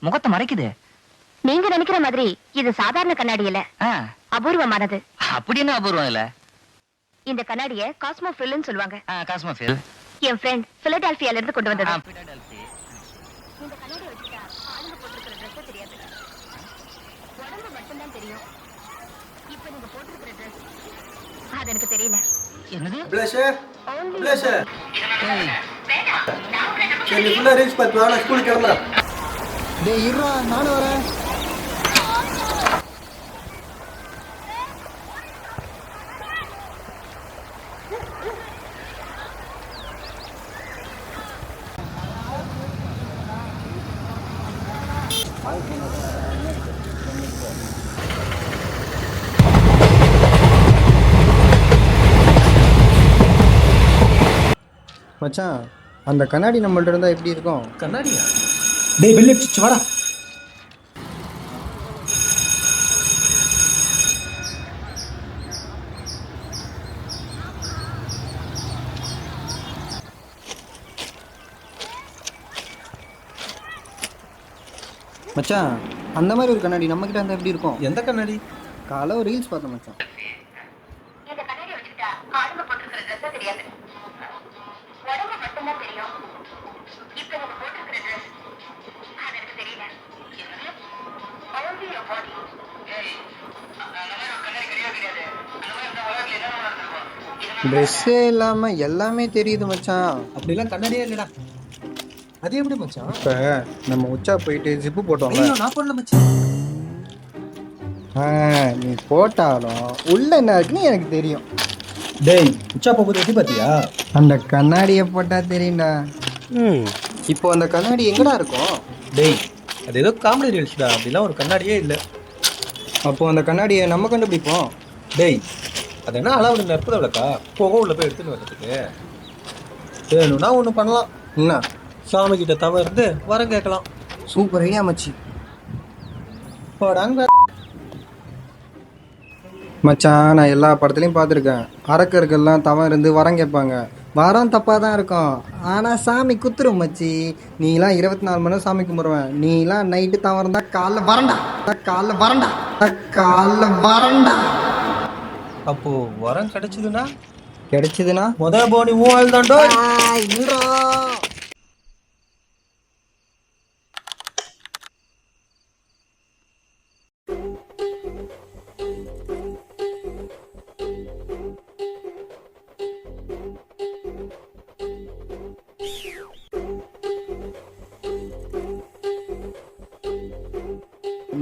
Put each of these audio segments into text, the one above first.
முகத்தை மறைக்குது. நீங்க நினைக்கிற மாதிரி இது சாதாரண கண்ணாடி இல்ல, அபூர்வமானது. அப்படி என்ன அபூர்வம் இல்ல? இந்த கண்ணாடிய காஸ்மோ ஃபில்னு சொல்லுவாங்க. காஸ்மோ ஃபில் என் ஃப்ரெண்ட் பிலடெல்பியால இருந்து கொண்டு வந்தது. இந்த கண்ணாடிய வச்சுட்டா ஆளுங்க போட்டுக்கிற Dress தெரியாது, உடம்பு மட்டும் தான் தெரியும். இப்போ நீங்க போட்டுக்கிற Dress அது எனக்கு தெரியல. என்னது? அபிலாஷ் அபிலாஷ் சரி ஃபுல்லா ரீல்ஸ் பார்த்து வா, நான் ஸ்கூலுக்கு கிளம்புறேன். டேய் இருடா, நானும் வரேன். மச்சான், அந்த கண்ணாடி நம்மள்ட்ட இருந்தா எப்படி இருக்கும்? கண்ணாடியா? டேய் பெல் அடிச்சு வாடா. மச்சான், அந்த மாதிரி ஒரு கண்ணாடி நம்ம கிட்ட இருந்தா எப்படி இருக்கும்? எந்த கண்ணாடி? காலைல ஒரு ரீல்ஸ் பார்த்தேன் மச்சான். இந்த கண்ணாடிய வச்சுட்டா ஆளுங்க போட்டுக்கிற Dress தெரியாது, உடம்பு மட்டும் தான் தெரியும். இப்போ நீங்க போட்டுக்கிற Dress அது எனக்கு தெரியல. Only your body. ட்ரெஸ்ஸே இல்லாம எல்லாமே தெரியுது மச்சான். அப்படிலாம் கண்ணாடியே இல்லடா. அது எப்படி மச்சான்? இப்ப நம்ம உச்சா போயிட்டு ஜிப்பு போட்டோம்ல. நான் போடல மச்சான். நீ போட்டாலும் உள்ள என்ன இருக்குன்னு எனக்கு தெரியும். டேய் உச்சா போகுது எப்படி பாத்தியா? அந்த கண்ணாடியை போட்டா தெரியும்டா. இப்போ அந்த கண்ணாடி எங்கடா இருக்கும்? டேய் அது ஏதோ காமெடி ரீல்ஸ்டா, அப்படிலாம் ஒரு கண்ணாடியே இல்லை. அப்போ அந்த கண்ணாடியை நம்ம கண்டுபிடிப்போம். டேய் அது என்ன அளவு நற்புத விளக்கா? போக உள்ள போய் எடுத்துன்னு வர்றதுக்கு வேணும்னா ஒன்று பண்ணலாம். என்ன? சாமி கிட்ட தவ இருந்து வரம் கேட்கலாம். சூப்பர் ஐடியா மச்சி. போடாங்க மச்சான், நான் எல்லா படத்துலையும் பார்த்துருக்கேன். அரக்கர்கள்லாம் தவம் இருந்து வரம் கேட்பாங்க. வரம் தப்பாக தான் இருக்கும், ஆனால் சாமி குத்துரும் மச்சி. நீலாம் 24 மணி நேரம் சாமி கும்பிடுவேன். நீலாம் நைட்டு தவம் இருந்தா காலைல வரண்டா, காலைல வரண்டா, காலைல வரண்டா. அப்போ வரம் கிடைச்சதுன்னா கிடைச்சதுன்னா போனி ஊழல் தாண்டோ.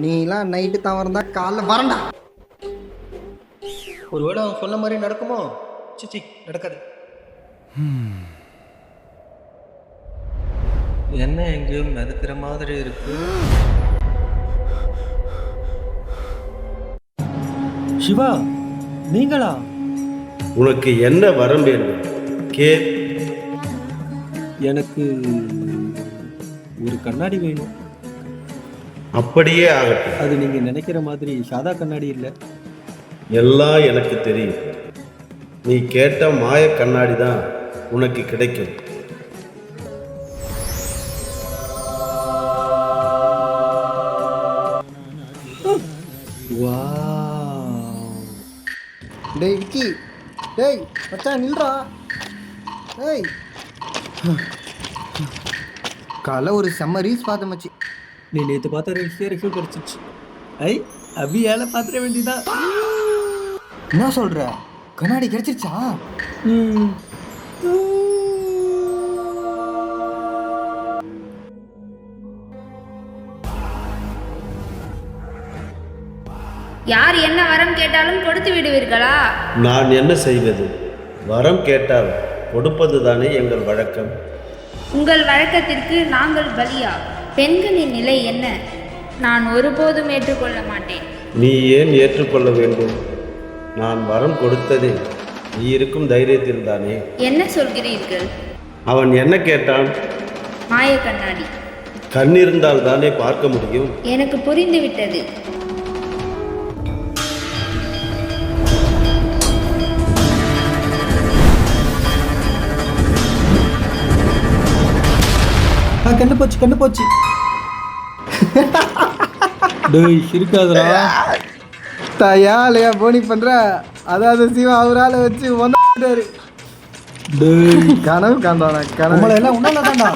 நீலாம் நைட்டு தவம் இருந்தா காலைல வரண்டா. ஒருவேளை அவன் சொன்ன மாதிரி நடக்குமோ? சிச்சி நடக்காது. என்ன எங்கேயும் மிதக்கிற மாதிரி இருக்கு. சிவா நீங்களா? உனக்கு என்ன வரம் வேண்டும்? கே. எனக்கு ஒரு கண்ணாடி வேணும். அப்படியே ஆகட்டும். அது நீங்க நினைக்கிற மாதிரி சாதா கண்ணாடி இல்லை. எல்லாம் எனக்கு தெரியும். நீ கேட்ட மாய கண்ணாடி தான் உனக்கு கிடைக்கும். டேய் விக்கி, டேய் மச்சான் நில்றா. டேய் காலைல ஒரு செம்ம ரீல்ஸ் பார்த்தேன் மச்சி. நீ நேற்று பார்த்த ரீல்ஸே ரிவ்யூ கிடைச்சிச்சு. அபியால பார்த்துட வேண்டியதா. என்ன சொல்ற? கண்ணாடி கிடைச்சிருச்சா? யார் என்ன வரம் கேட்டாலும் கொடுத்து விடுவீர்களா? நான் என்ன செய்வது? வரம் கேட்டால் கொடுப்பது தானே எங்கள் வழக்கம். உங்கள் வழக்கத்திற்கு நாங்கள் பலியா? பெண்களின் நிலை என்ன? நான் ஒருபோதும் ஏற்றுக்கொள்ள மாட்டேன். நீ ஏன் ஏற்றுக்கொள்ள வேண்டும்? நான் வரம் கொடுத்ததே நீ இருக்கும் தைரியத்தில் தானே. என்ன சொல்கிறீர்கள்? அவன் என்ன கேட்டான்? மாய கண்ணாடி. கண் இருந்தால் தானே பார்க்க முடியும். எனக்கு புரிந்துவிட்டது. கண்டு போச்சு டேய் சிரிக்காதடா. தயாலையா போனி பண்ற, அதாவது சிவா அவரால் வச்சு ஒன்றாரு. டேய் கனவு காண்டான கனவு எல்லாம் உன்னால தான்டா.